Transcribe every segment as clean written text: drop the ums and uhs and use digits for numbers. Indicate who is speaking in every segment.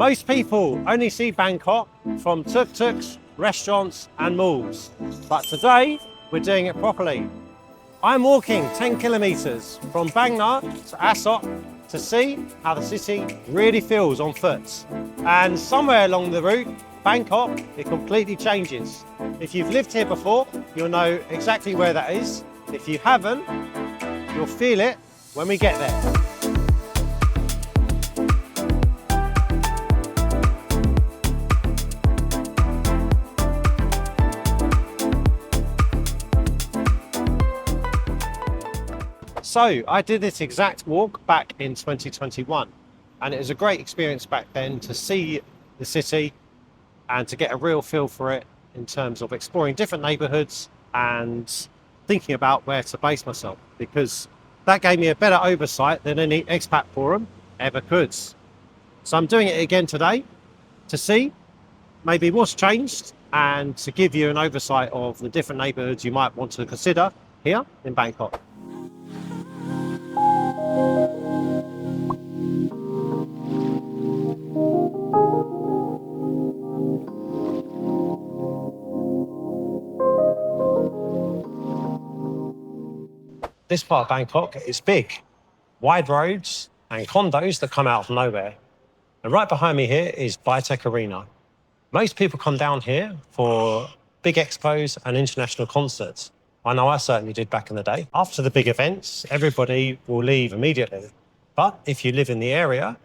Speaker 1: Most people only see Bangkok from tuk-tuks, restaurants and malls, but today we're doing it properly. I'm walking 10 kilometres from Bangkok to Asok to see how the city really feels on foot. And somewhere along the route, Bangkok, it completely changes. If you've lived here before, you'll know exactly where that is. If you haven't, you'll feel it when we get there. So I did this exact walk back in 2021, and it was a great experience back then to see the city and to get a real feel for it in terms of exploring different neighbourhoods and thinking about where to base myself, because that gave me a better oversight than any expat forum ever could. So I'm doing it again today to see maybe what's changed and to give you an oversight of the different neighbourhoods you might want to consider here in Bangkok. This part of Bangkok is big, wide roads and condos that come out of nowhere. And right behind me here is Biotech Arena. Most people come down here for big expos and international concerts. I know I certainly did back in the day. After the big events, everybody will leave immediately. But if you live in the area,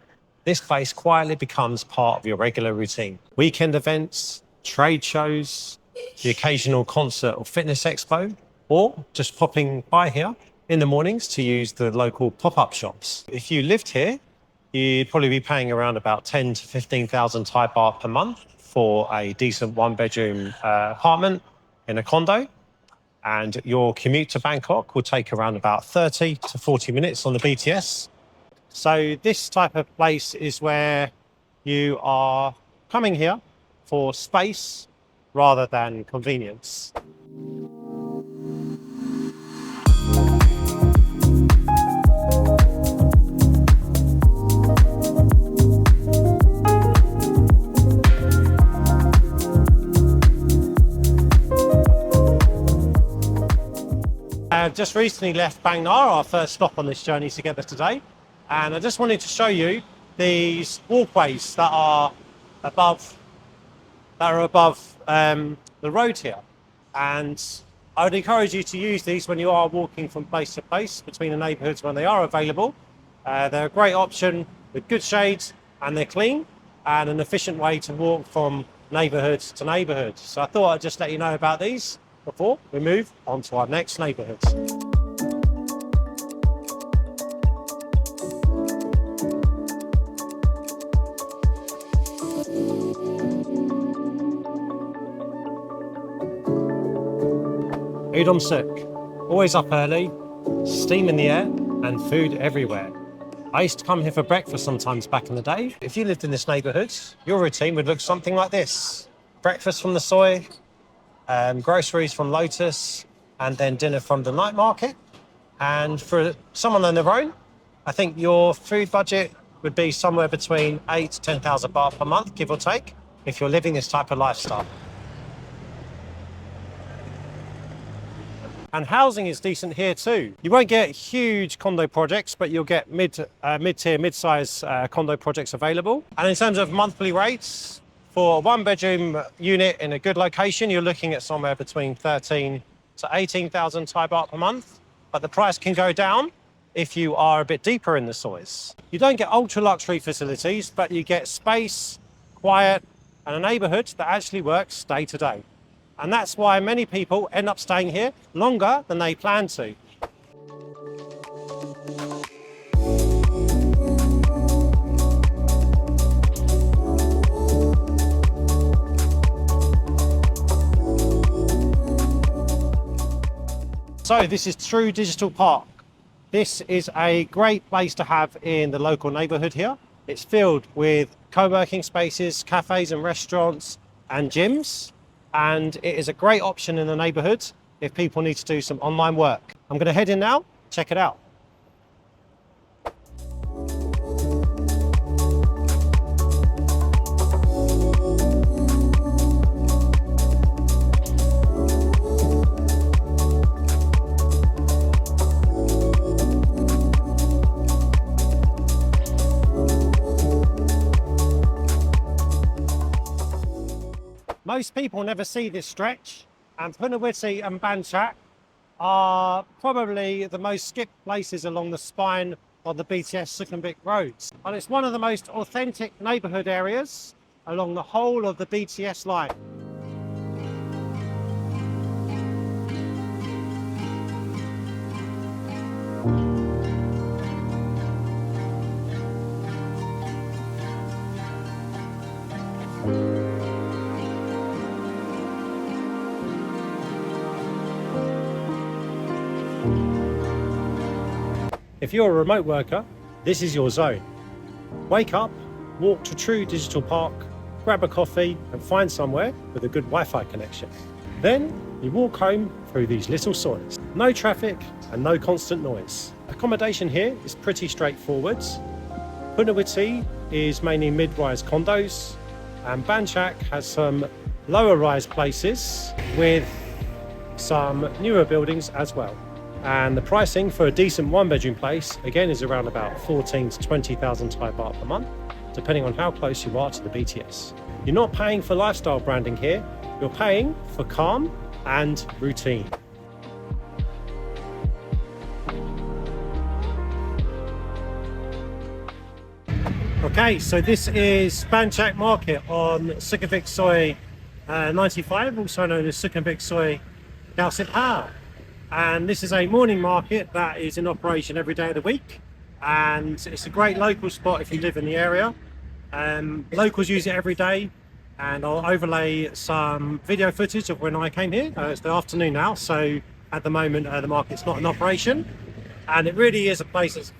Speaker 1: this place quietly becomes part of your regular routine. Weekend events, trade shows, the occasional concert or fitness expo, or just popping by here in the mornings to use the local pop-up shops. If you lived here, you'd probably be paying around about 10 to 15,000 Thai baht per month for a decent one-bedroom apartment in a condo. And your commute to Bangkok will take around about 30 to 40 minutes on the BTS. So this type of place is where you are coming here for space rather than convenience. I've just recently left Bang Nar, our first stop on this journey together today, and I just wanted to show you these walkways that are above the road here. And I would encourage you to use these when you are walking from place to place between the neighbourhoods when they are available. They're a great option with good shades, and they're clean and an efficient way to walk from neighbourhood to neighbourhood. So I thought I'd just let you know about these before we move on to our next neighbourhoods. Udon Suk, always up early, steam in the air and food everywhere. I used to come here for breakfast sometimes back in the day. If you lived in this neighbourhood, your routine would look something like this. Breakfast from the soy, groceries from Lotus, and then dinner from the night market. And for someone on their own, I think your food budget would be somewhere between 8 to 10,000 baht per month, give or take, if you're living this type of lifestyle. And housing is decent here too. You won't get huge condo projects, but you'll get mid-tier, mid-size condo projects available. And in terms of monthly rates, for a one-bedroom unit in a good location, you're looking at somewhere between 13 to 18,000 Thai baht per month. But the price can go down if you are a bit deeper in the sois. You don't get ultra-luxury facilities, but you get space, quiet, and a neighbourhood that actually works day to day. And that's why many people end up staying here longer than they plan to. So this is True Digital Park. This is a great place to have in the local neighbourhood here. It's filled with co-working spaces, cafes and restaurants and gyms. And it is a great option in the neighbourhood if people need to do some online work. I'm going to head in now, check it out. Most people never see this stretch, and Punawiti and Bangkok are probably the most skipped places along the spine of the BTS Sukhumvit Road. And it's one of the most authentic neighbourhood areas along the whole of the BTS line. If you're a remote worker, this is your zone. Wake up, walk to True Digital Park, grab a coffee and find somewhere with a good Wi-Fi connection. Then you walk home through these little soils. No traffic and no constant noise. Accommodation here is pretty straightforward. Punawiti is mainly mid-rise condos, and Bangkok has some lower-rise places with some newer buildings as well. And the pricing for a decent one-bedroom place, again, is around about 14 to 20,000 Thai baht per month, depending on how close you are to the BTS. You're not paying for lifestyle branding here, you're paying for calm and routine. Okay, so this is Bangkok Market on Sukhumvit Soi 95, also known as Sukhumvit Soi Khao Sit Ha. And this is a morning market that is in operation every day of the week, and it's a great local spot if you live in the area. Locals use it every day, and I'll overlay some video footage of when I came here. It's the afternoon now, so at the moment the market's not in operation, and it really is a place that's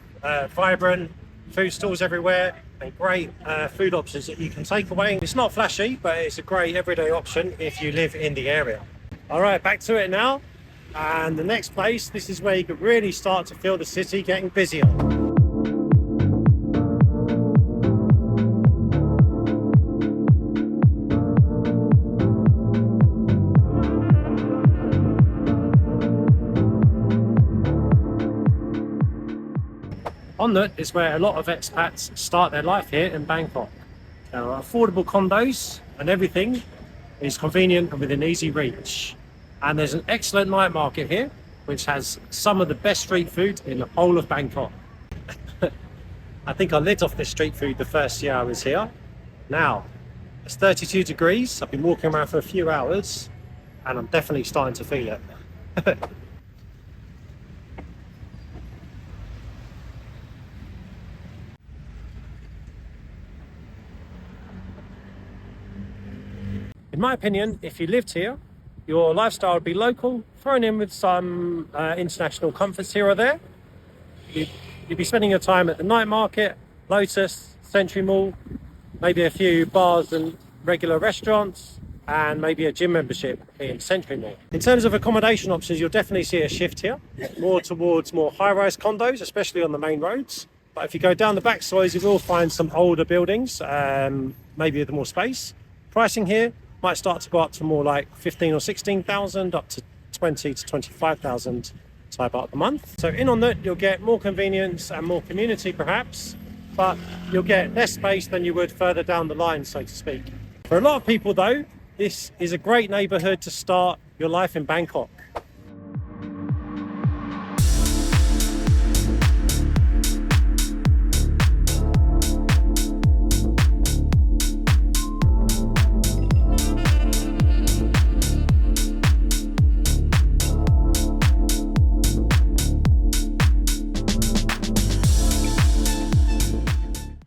Speaker 1: vibrant, food stalls everywhere, and great food options that you can take away. It's not flashy, but it's a great everyday option if you live in the area. All right, back to it now. And the next place, this is where you could really start to feel the city getting busier. Unnut is where a lot of expats start their life here in Bangkok. There are affordable condos and everything is convenient and within easy reach. And there's an excellent night market here, which has some of the best street food in the whole of Bangkok. I think I lived off this street food the first year I was here. Now, it's 32 degrees. I've been walking around for a few hours and I'm definitely starting to feel it. In my opinion, if you lived here, your lifestyle would be local, thrown in with some international comforts here or there. You'd be spending your time at the night market, Lotus, Century Mall, maybe a few bars and regular restaurants, and maybe a gym membership in Century Mall. In terms of accommodation options, you'll definitely see a shift here, more towards more high-rise condos, especially on the main roads. But if you go down the back sides, you will find some older buildings, maybe with more space. Pricing here might start to go up to more like 15 or 16,000, up to 20 to 25,000 Thai baht a month. So in on that, you'll get more convenience and more community perhaps, but you'll get less space than you would further down the line, so to speak. For a lot of people though, this is a great neighborhood to start your life in Bangkok.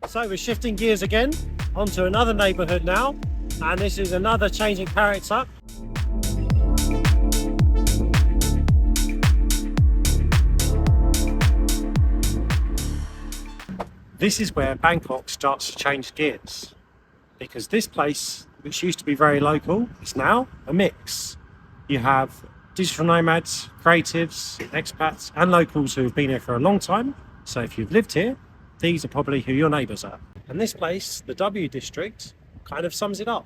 Speaker 1: So we're shifting gears again onto another neighbourhood now, and this is another changing character. This is where Bangkok starts to change gears, because this place, which used to be very local, is now a mix. You have digital nomads, creatives, expats and locals who have been here for a long time. So if you've lived here, these are probably who your neighbours are. And this place, the W district, kind of sums it up.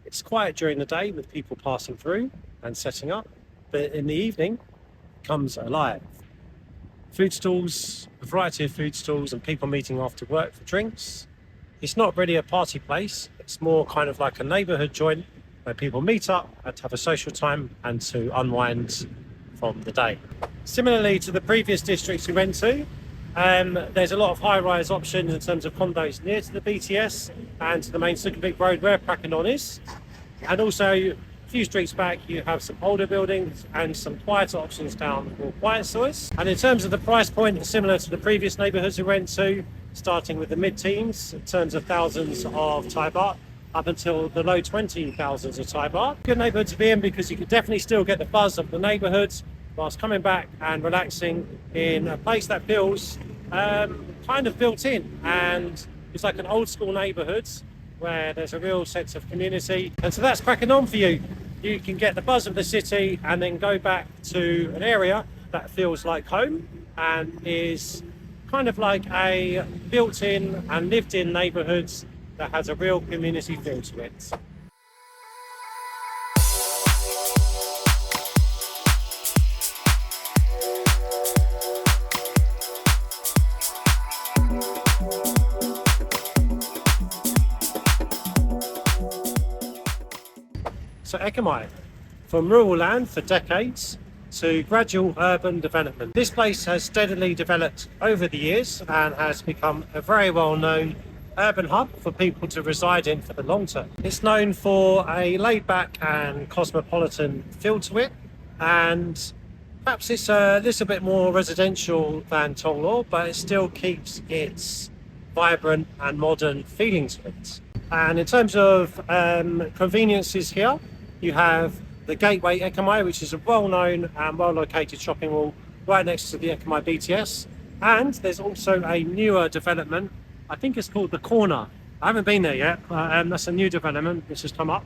Speaker 1: It's quiet during the day with people passing through and setting up, but in the evening it comes alive. Food stalls, a variety of food stalls and people meeting after work for drinks. It's not really a party place, it's more kind of like a neighbourhood joint where people meet up and to have a social time and to unwind from the day. Similarly to the previous districts we went to, there's a lot of high-rise options in terms of condos near to the BTS and to the main Sukhumvit Road where Prakannon is. And also, a few streets back, you have some older buildings and some quieter options down more quiet soils. And in terms of the price point, similar to the previous neighbourhoods we went to, starting with the mid-teens in terms of thousands of Thai baht, up until the low 20,000s of Thai baht. Good neighbourhood to be in because you can definitely still get the buzz of the neighbourhoods whilst coming back and relaxing in a place that feels kind of built in, and it's like an old school neighbourhood where there's a real sense of community. And so that's Prakannon for you. You can get the buzz of the city and then go back to an area that feels like home and is kind of like a built-in and lived-in neighbourhood that has a real community feel to it. So Ekimai, from rural land for decades to gradual urban development. This place has steadily developed over the years and has become a very well-known urban hub for people to reside in for the long term. It's known for a laid-back and cosmopolitan feel to it, and perhaps it's a little bit more residential than Tonglo, but it still keeps its vibrant and modern feeling to it. And in terms of conveniences here, you have the Gateway Ekimai, which is a well-known and well-located shopping mall right next to the Ekimai BTS. And there's also a newer development, I think it's called The Corner. I haven't been there yet, that's a new development which has come up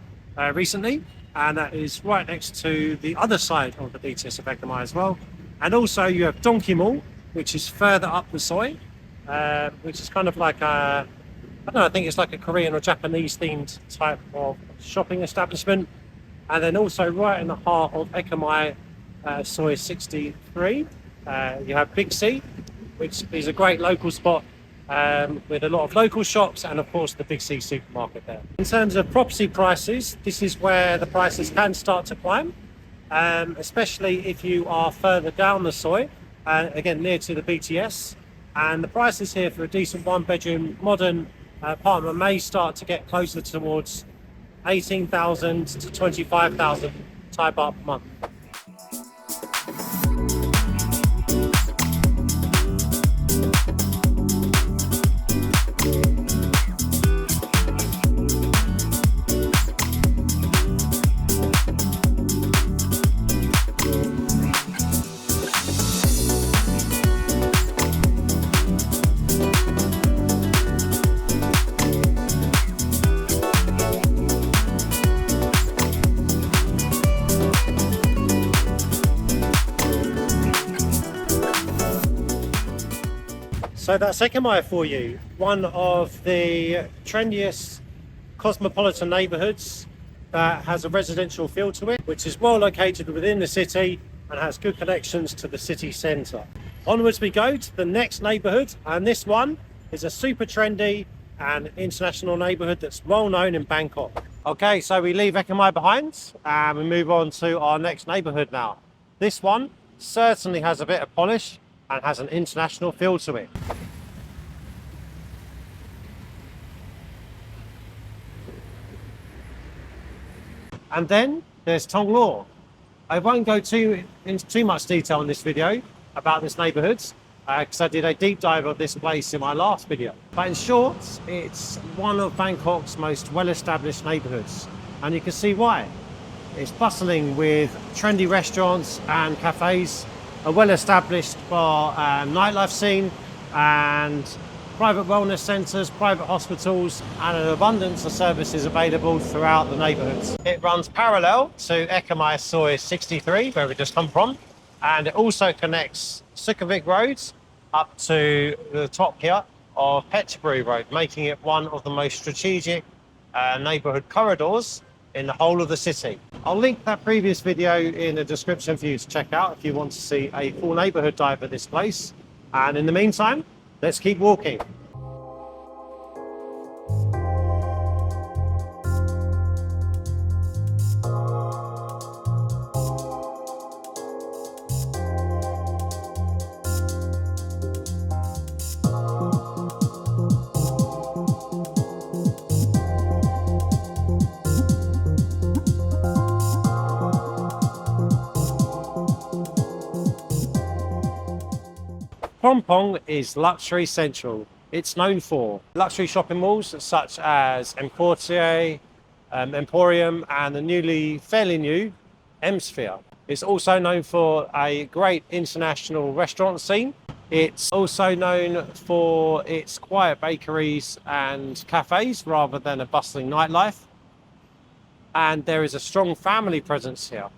Speaker 1: recently, and that is right next to the other side of the BTS of Ekimai as well. And also you have Donkey Mall, which is further up the soi, which is kind of like a, I don't know, I think it's like a Korean or Japanese themed type of shopping establishment. And then also right in the heart of Ekimai, Soi 63, you have Big C, which is a great local spot with a lot of local shops and of course the Big C supermarket there. In terms of property prices, this is where the prices can start to climb, especially if you are further down the Soi, again near to the BTS. And the prices here for a decent one-bedroom modern apartment may start to get closer towards 18,000 to 25,000 Thai baht per month. So that's Ekimai for you, one of the trendiest cosmopolitan neighbourhoods that has a residential feel to it, which is well located within the city and has good connections to the city centre. Onwards we go to the next neighbourhood, and this one is a super trendy and international neighbourhood that's well known in Bangkok. Okay, so we leave Ekimai behind and we move on to our next neighbourhood now. This one certainly has a bit of polish and has an international feel to it. And then there's Tonglo. I won't go into too much detail in this video about this neighbourhood because I did a deep dive of this place in my last video. But in short, it's one of Bangkok's most well-established neighbourhoods, and you can see why. It's bustling with trendy restaurants and cafes, a well-established bar and nightlife scene, and private wellness centres, private hospitals, and an abundance of services available throughout the neighbourhoods. It runs parallel to Ekimai Soi 63, where we just come from, and it also connects Sukhumvit Road up to the top here of Purposeful Road, making it one of the most strategic neighbourhood corridors in the whole of the city. I'll link that previous video in the description for you to check out if you want to see a full neighbourhood dive at this place. And in the meantime, let's keep walking. Phnom Penh is luxury central. It's known for luxury shopping malls such as Emporium and the fairly new M-Sphere. It's also known for a great international restaurant scene. It's also known for its quiet bakeries and cafes rather than a bustling nightlife. And there is a strong family presence here.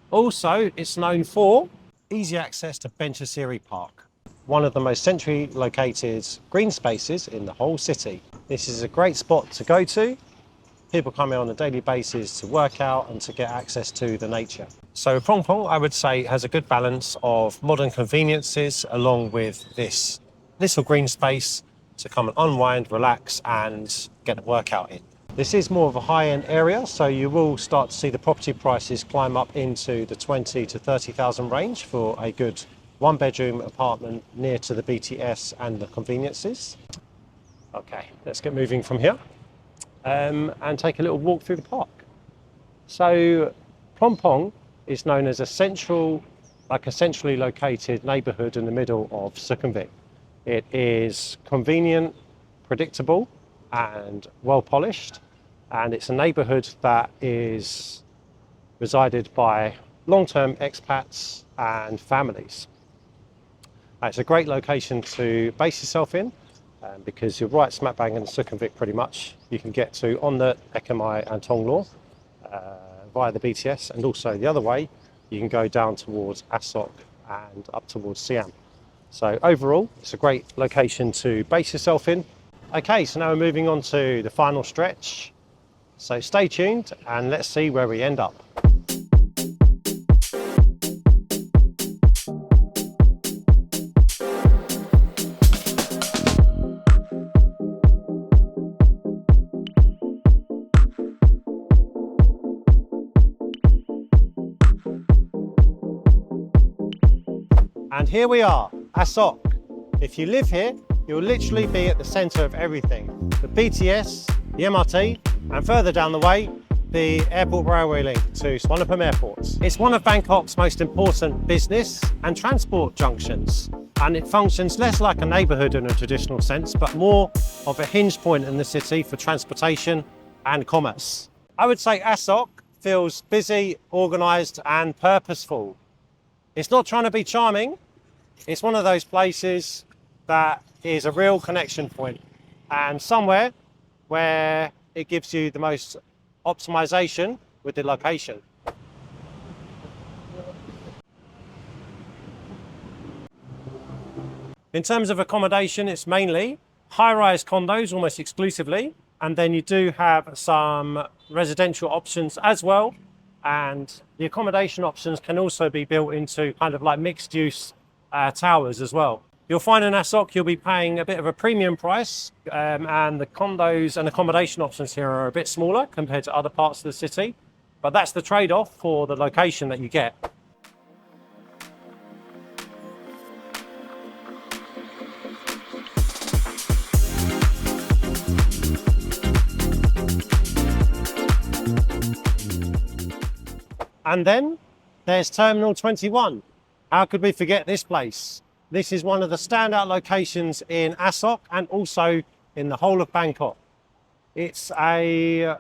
Speaker 1: Also, it's known for easy access to Benchasiri Park, one of the most centrally located green spaces in the whole city. This is a great spot to go to. People come here on a daily basis to work out and to get access to the nature. So Phnom Penh, I would say, has a good balance of modern conveniences along with this little green space to come and unwind, relax and get a workout in. This is more of a high-end area, so you will start to see the property prices climb up into the 20 to 30,000 range for a good one-bedroom apartment near to the BTS and the conveniences. Okay, let's get moving from here and take a little walk through the park. So Phnom Penh is known as a centrally located neighbourhood in the middle of Sukhumvit. It is convenient, predictable and well polished, and it's a neighbourhood that is resided by long-term expats and families. It's a great location to base yourself in because you're right smack bang in the Sukhumvit pretty much. You can get to on the Ekamai and Tonglor via the BTS, and also the other way you can go down towards Asok and up towards Siam. So overall it's a great location to base yourself in. Okay, so now we're moving on to the final stretch. So stay tuned and let's see where we end up. And here we are, Asok. If you live here, you'll literally be at the centre of everything. The BTS, the MRT, and further down the way, the airport railway link to Suvarnabhumi Airport. It's one of Bangkok's most important business and transport junctions, and it functions less like a neighbourhood in a traditional sense, but more of a hinge point in the city for transportation and commerce. I would say Asok feels busy, organised and purposeful. It's not trying to be charming. It's one of those places that is a real connection point and somewhere where it gives you the most optimization with the location. In terms of accommodation, it's mainly high-rise condos almost exclusively, and then you do have some residential options as well, and the accommodation options can also be built into kind of like mixed-use towers as well. You'll find in Asok you'll be paying a bit of a premium price, and the condos and accommodation options here are a bit smaller compared to other parts of the city, but that's the trade-off for the location that you get. And then there's Terminal 21. How could we forget this place? This is one of the standout locations in Asok and also in the whole of Bangkok. It's I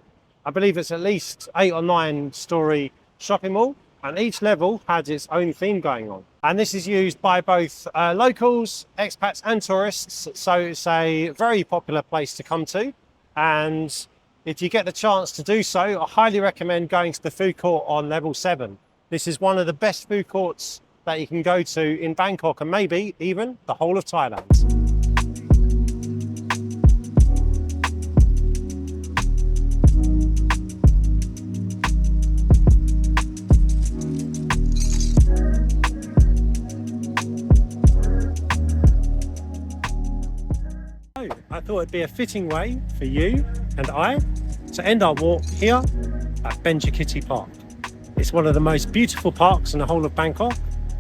Speaker 1: believe it's at least 8 or 9 story shopping mall, and each level has its own theme going on. And this is used by both locals, expats and tourists. So it's a very popular place to come to. And if you get the chance to do so, I highly recommend going to the food court on level 7. This is one of the best food courts that you can go to in Bangkok and maybe even the whole of Thailand. So I thought it'd be a fitting way for you and I to end our walk here at Benchasiri Park. It's one of the most beautiful parks in the whole of Bangkok,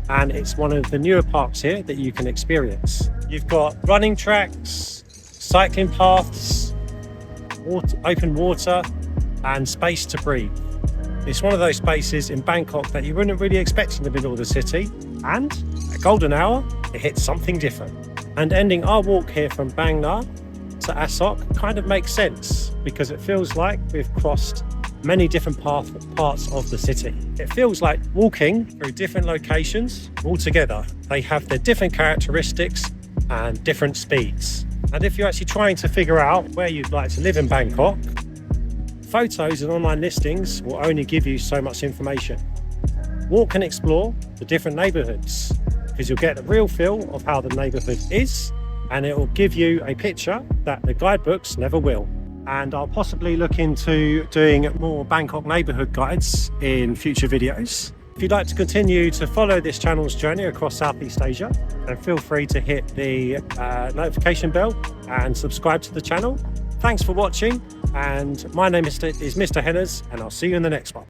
Speaker 1: and it's one of the newer parks here that you can experience. You've got running tracks, cycling paths, open water and space to breathe. It's one of those spaces in Bangkok that you wouldn't really expect in the middle of the city, and at golden hour it hits something different. And ending our walk here from Bangkok to Asok kind of makes sense because it feels like we've crossed many different parts of the city. It feels like walking through different locations all together. They have their different characteristics and different speeds. And if you're actually trying to figure out where you'd like to live in Bangkok, photos and online listings will only give you so much information. Walk and explore the different neighbourhoods because you'll get a real feel of how the neighbourhood is, and it will give you a picture that the guidebooks never will. And I'll possibly look into doing more Bangkok neighbourhood guides in future videos. If you'd like to continue to follow this channel's journey across Southeast Asia, then feel free to hit the notification bell and subscribe to the channel. Thanks for watching, and my name is Mr. Henners, and I'll see you in the next one.